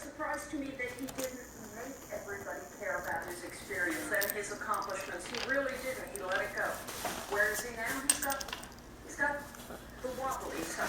surprise to me that he didn't make everybody care about his experience and his accomplishments. He really didn't. He let it go. Where is he now? He's got the wobblies.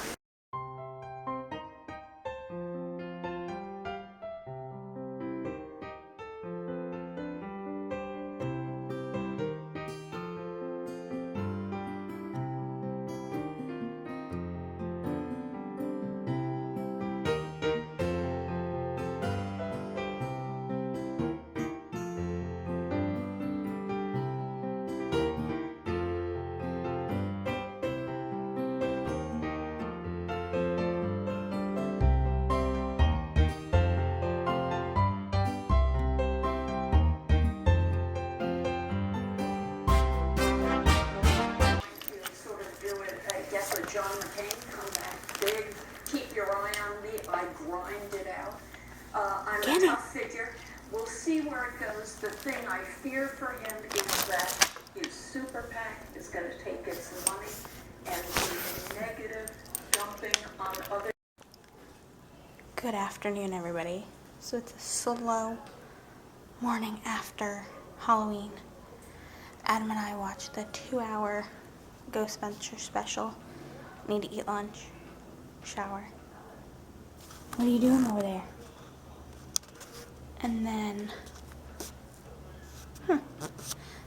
John McCain, come back big, keep your eye on me, I grind it out. I'm a tough figure. We'll see where it goes. The thing I fear for him is that his super PAC is going to take its money and be negative dumping on other. Good afternoon, everybody. So it's a slow morning after Halloween. Adam and I watched the 2-hour Ghostbusters special. Need to eat lunch, shower. What are you doing over there? And then,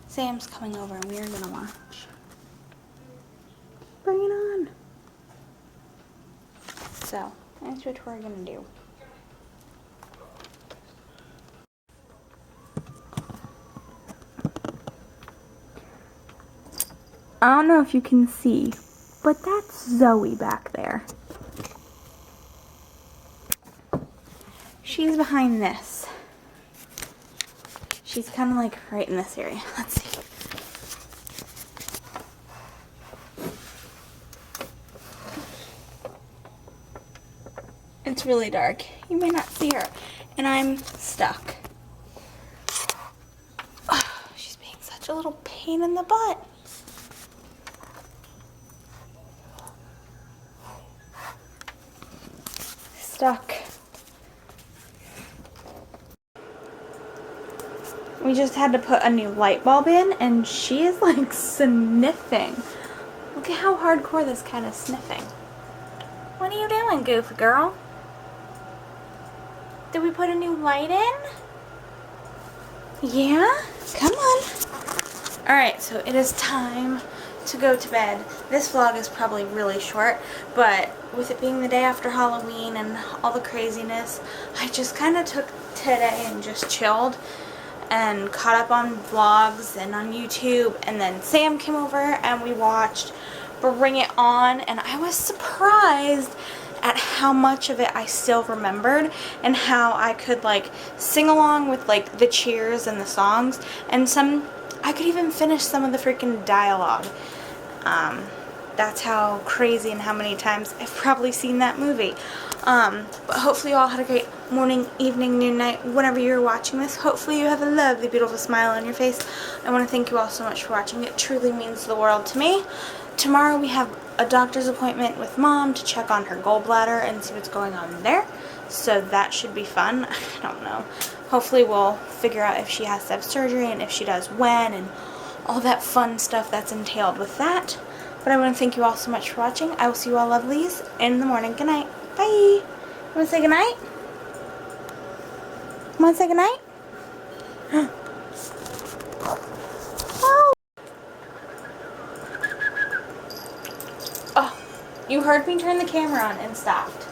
Sam's coming over and we're gonna watch. Bring it on. So, that's what we're gonna do. I don't know if you can see, but that's Zoey back there. She's behind this. She's kind of like right in this area. Let's see. It's really dark. You may not see her. And I'm stuck. Oh, she's being such a little pain in the butt. Stuck. We just had to put a new light bulb in and she is like sniffing. Look at how hardcore this cat is sniffing. What are you doing, goofy girl? Did we put a new light in? Yeah? Come on. Alright, so it is time to go to bed. This vlog is probably really short, but with it being the day after Halloween and all the craziness, I just kind of took today and just chilled and caught up on vlogs and on YouTube, and then Sam came over and we watched Bring It On, and I was surprised at how much of it I still remembered and how I could like sing along with like the cheers and the songs, and I could even finish some of the freaking dialogue. That's how crazy and how many times I've probably seen that movie. But hopefully you all had a great morning, evening, noon, night, whenever you're watching this. Hopefully you have a lovely, beautiful smile on your face. I want to thank you all so much for watching. It truly means the world to me. Tomorrow we have a doctor's appointment with Mom to check on her gallbladder and see what's going on there. So that should be fun. I don't know. Hopefully we'll figure out if she has to have surgery and if she does when and all that fun stuff that's entailed with that. But I want to thank you all so much for watching. I will see you all lovelies in the morning. Good night. Bye. You want to say good night? You want to say good night? Oh. Oh, you heard me turn the camera on and stopped.